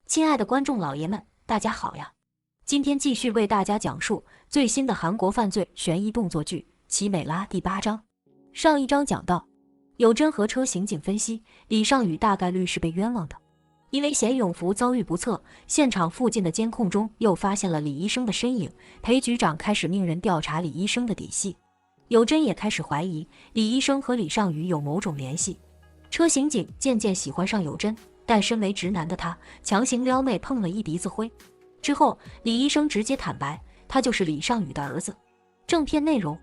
亲爱的观众老爷们，大家好呀！今天继续为大家讲述最新的韩国犯罪悬疑动作剧《奇美拉》第8章。上一章讲到，有真和车刑警分析，李尚宇大概率是被冤枉的，因为贤永福遭遇不测，现场附近的监控中又发现了李医生的身影。裴局长开始命人调查李医生的底细，有真也开始怀疑李医生和李尚宇有某种联系。车刑警渐渐喜欢上有真，但身为直男的他强行撩妹碰了一鼻子灰。之后李医生直接坦白，他就是李尚宇的儿子。正片内容，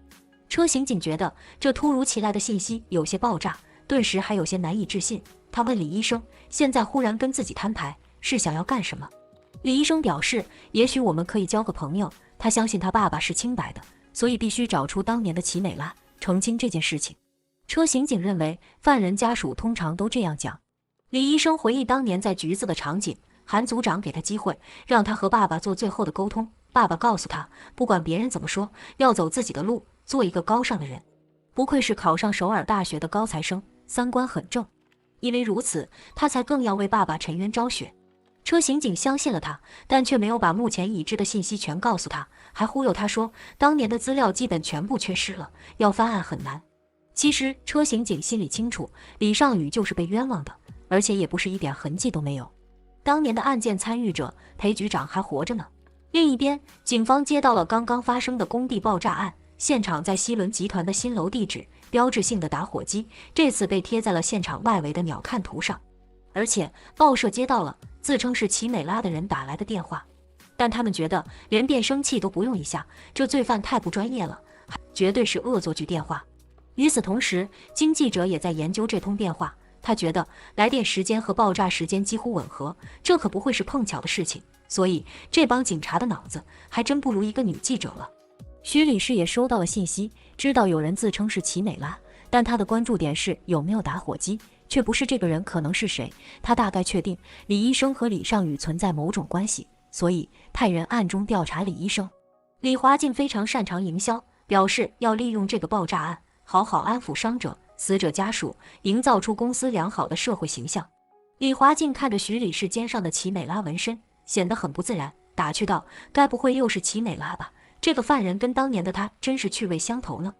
车刑警觉得这突如其来的信息有些爆炸，顿时还有些难以置信。他问李医生，现在忽然跟自己摊牌，是想要干什么？李医生表示，也许我们可以交个朋友，他相信他爸爸是清白的，所以必须找出当年的奇美拉，澄清这件事情。车刑警认为犯人家属通常都这样讲。李医生回忆当年在局子的场景，韩组长给他机会，让他和爸爸做最后的沟通。爸爸告诉他，不管别人怎么说，要走自己的路，做一个高尚的人。不愧是考上首尔大学的高材生，三观很正。因为如此，他才更要为爸爸沉冤昭雪。车刑警相信了他，但却没有把目前已知的信息全告诉他，还忽悠他说当年的资料基本全部缺失了，要翻案很难。其实车刑警心里清楚，李尚宇就是被冤枉的，而且也不是一点痕迹都没有。当年的案件参与者裴局长还活着呢。另一边，警方接到了刚刚发生的工地爆炸案，现场在西伦集团的新楼地址，标志性的打火机这次被贴在了现场外围的鸟瞰图上。而且报社接到了自称是奇美拉的人打来的电话，但他们觉得连变声器都不用一下，这罪犯太不专业了，绝对是恶作剧电话。与此同时，经记者也在研究这通电话，他觉得来电时间和爆炸时间几乎吻合，这可不会是碰巧的事情，所以这帮警察的脑子还真不如一个女记者了。徐理事也收到了信息，知道有人自称是奇美拉，但他的关注点是有没有打火机，却不是这个人可能是谁。他大概确定李医生和李尚宇存在某种关系，所以派人暗中调查李医生。李华静非常擅长营销，表示要利用这个爆炸案好好安抚伤者、死者家属，营造出公司良好的社会形象。李华静看着徐理事肩上的奇美拉纹身，显得很不自然，打趣道：该不会又是奇美拉吧？这个犯人跟当年的他真是趣味相投呢。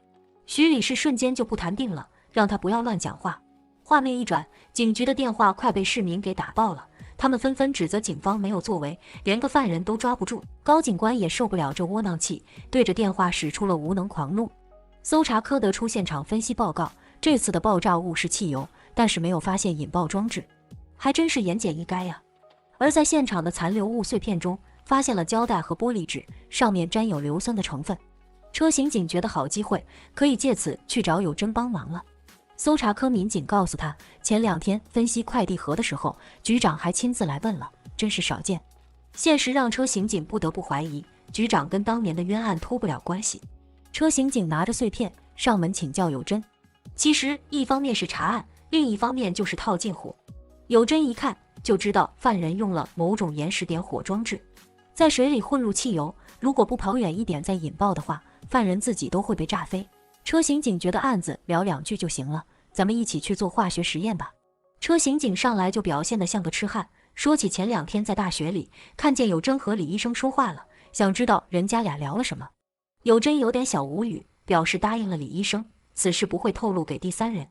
徐理事瞬间就不谈定了，让他不要乱讲话。画面一转，警局的电话快被市民给打爆了，他们纷纷指责警方没有作为，连个犯人都抓不住。高警官也受不了这窝囊气，对着电话使出了无能狂怒。搜查科得出现场分析报告，这次的爆炸物是汽油，但是没有发现引爆装置，还真是言简意赅呀。而在现场的残留物碎片中，发现了胶带和玻璃纸，上面沾有硫酸的成分。车刑警觉得好机会，可以借此去找有真帮忙了。搜查科民警告诉他，前2天分析快递盒的时候，局长还亲自来问了，真是少见。现实让车刑警不得不怀疑，局长跟当年的冤案脱不了关系。车刑警拿着碎片上门请教有真，其实一方面是查案，另一方面就是套近乎。有真一看就知道犯人用了某种延时点火装置，在水里混入汽油，如果不跑远一点再引爆的话，犯人自己都会被炸飞。车刑警觉得案子聊2句就行了，咱们一起去做化学实验吧。车刑警上来就表现得像个痴汉，说起前2天在大学里看见有真和李医生说话了，想知道人家俩聊了什么。有真有点小无语，表示答应了李医生，此事不会透露给第3人，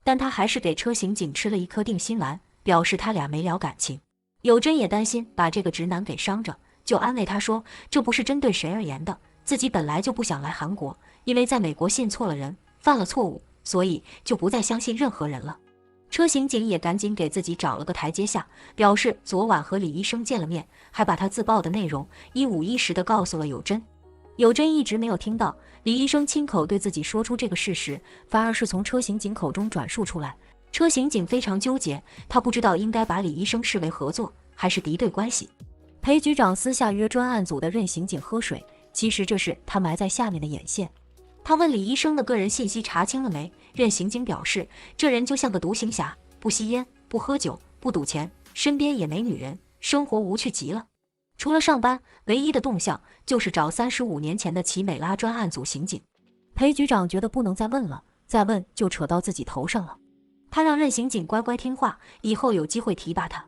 但他还是给车刑警吃了一颗定心丸，表示他俩没聊感情。有真也担心把这个直男给伤着，就安慰他说，这不是针对谁而言的，自己本来就不想来韩国，因为在美国信错了人，犯了错误，所以就不再相信任何人了。车刑警也赶紧给自己找了个台阶下，表示昨晚和李医生见了面，还把他自曝的内容一五一十地告诉了有真。有真一直没有听到李医生亲口对自己说出这个事实，反而是从车刑警口中转述出来。车刑警非常纠结，他不知道应该把李医生视为合作还是敌对关系。裴局长私下约专案组的任刑警喝水，其实这是他埋在下面的眼线。他问李医生的个人信息查清了没，任刑警表示，这人就像个独行侠，不吸烟，不喝酒，不赌钱，身边也没女人，生活无趣极了。除了上班，唯一的动向就是找35年前的奇美拉专案组刑警。裴局长觉得不能再问了，再问就扯到自己头上了。他让任刑警乖乖听话，以后有机会提拔他。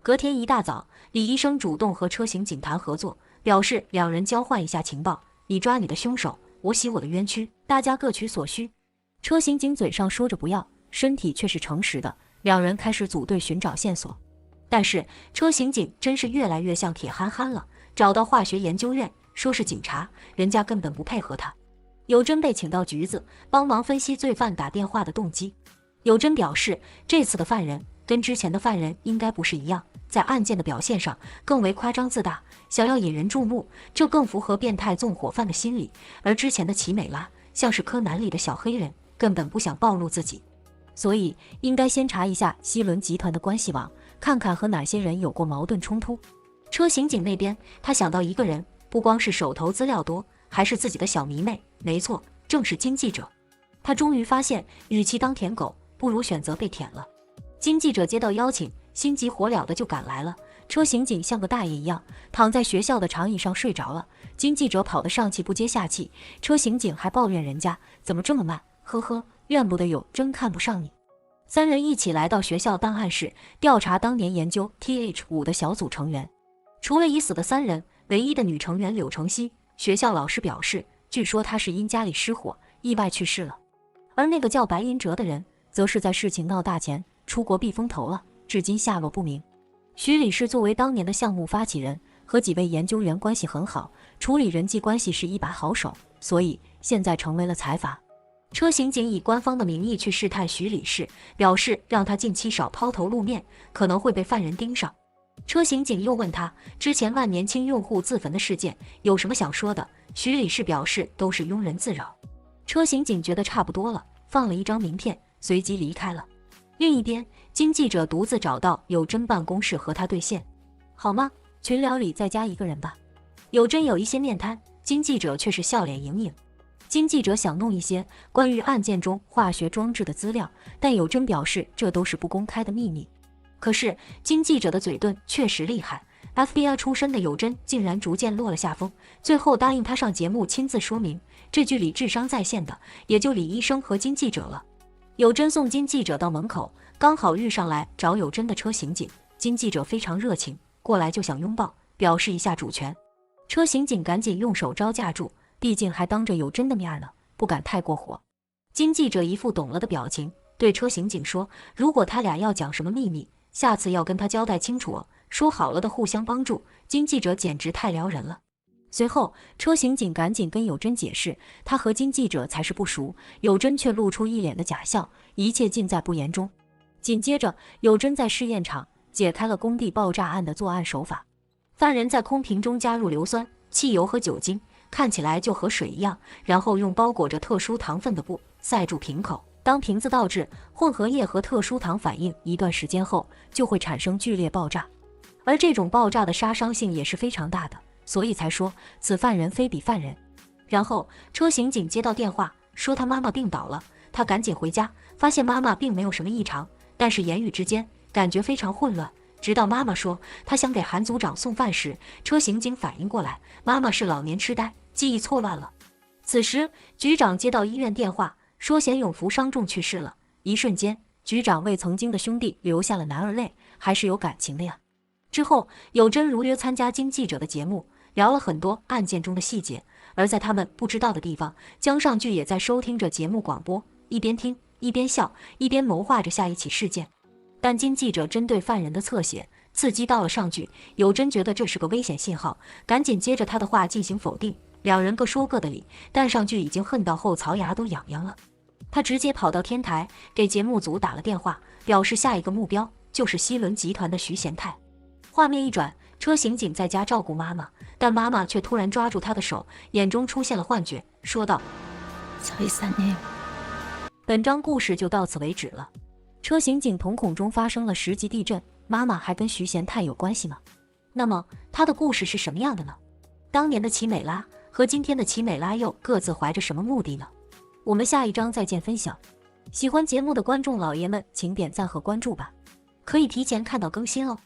隔天一大早，李医生主动和车刑警谈合作，表示两人交换一下情报，你抓你的凶手，我洗我的冤屈，大家各取所需。车刑警嘴上说着不要，身体却是诚实的。两人开始组队寻找线索，但是车刑警真是越来越像铁憨憨了。找到化学研究院，说是警察，人家根本不配合他。有真被请到局子，帮忙分析罪犯打电话的动机。有真表示，这次的犯人跟之前的犯人应该不是一样，在案件的表现上更为夸张自大，想要引人注目，这更符合变态纵火犯的心理。而之前的齐美拉像是柯南里的小黑人，根本不想暴露自己，所以应该先查一下西伦集团的关系网，看看和哪些人有过矛盾冲突。车刑警那边，他想到一个人，不光是手头资料多，还是自己的小迷妹，没错，正是金记者。他终于发现，与其当舔狗，不如选择被舔了。金记者接到邀请，心急火燎的就赶来了。车刑警像个大爷一样，躺在学校的长椅上睡着了。金记者跑得上气不接下气，车刑警还抱怨人家怎么这么慢，呵呵，怨不得有真看不上你。三人一起来到学校档案室，调查当年研究 TH5 的小组成员。除了已死的三人，唯一的女成员柳承熙，学校老师表示，据说她是因家里失火意外去世了。而那个叫白银哲的人，则是在事情闹大前出国避风头了，至今下落不明。徐理事作为当年的项目发起人，和几位研究员关系很好，处理人际关系是一把好手，所以现在成为了财阀。车刑警以官方的名义去试探徐理事，表示让他近期少抛头露面，可能会被犯人盯上。车刑警又问他之前万年青用户自焚的事件有什么想说的，徐理事表示都是庸人自扰。车刑警觉得差不多了，放了一张名片，随即离开了。另一边，金记者独自找到有真办公室和他对线。好吗？群聊里再加一个人吧。有真有一些面瘫，金记者却是笑脸盈盈。金记者想弄一些关于案件中化学装置的资料，但有真表示这都是不公开的秘密。可是金记者的嘴遁确实厉害， FBI 出身的有真竟然逐渐落了下风，最后答应他上节目亲自说明。这剧里智商在线的也就李医生和金记者了。有真送金记者到门口，刚好遇上来找有真的车刑警。金记者非常热情，过来就想拥抱，表示一下主权。车刑警赶紧用手招架住，毕竟还当着有真的面呢，不敢太过火。金记者一副懂了的表情，对车刑警说，如果他俩要讲什么秘密，下次要跟他交代清楚哦，说好了的互相帮助。金记者简直太撩人了。随后车刑警赶紧跟有真解释，他和金记者才是不熟，有真却露出一脸的假笑，一切尽在不言中。紧接着有真在试验场解开了工地爆炸案的作案手法，犯人在空瓶中加入硫酸、汽油和酒精，看起来就和水一样，然后用包裹着特殊糖分的布塞住瓶口，当瓶子倒置，混合液和特殊糖反应一段时间后，就会产生剧烈爆炸。而这种爆炸的杀伤性也是非常大的，所以才说此犯人非彼犯人。然后车刑警接到电话，说他妈妈病倒了，他赶紧回家，发现妈妈并没有什么异常，但是言语之间感觉非常混乱。直到妈妈说她想给韩组长送饭时，车刑警反应过来，妈妈是老年痴呆，记忆错乱了。此时局长接到医院电话，说贤永福伤重去世了。一瞬间，局长为曾经的兄弟流下了男儿泪，还是有感情的呀。之后有真如约参加金记者的节目，聊了很多案件中的细节，而在他们不知道的地方，江上剧也在收听着节目广播，一边听一边笑，一边谋划着下一起事件。但金记者针对犯人的侧写刺激到了上句，有真觉得这是个危险信号，赶紧接着他的话进行否定。两人各说各的理，但上句已经恨到后槽牙都痒痒了。他直接跑到天台给节目组打了电话，表示下一个目标就是西伦集团的徐贤泰。画面一转，车刑警在家照顾妈妈，但妈妈却突然抓住他的手，眼中出现了幻觉，说道：本章故事就到此为止了。车刑警瞳孔中发生了10级地震，妈妈还跟徐贤泰有关系吗？那么他的故事是什么样的呢？当年的齐美拉和今天的齐美拉又各自怀着什么目的呢？我们下一章再见分享。喜欢节目的观众老爷们，请点赞和关注吧，可以提前看到更新哦。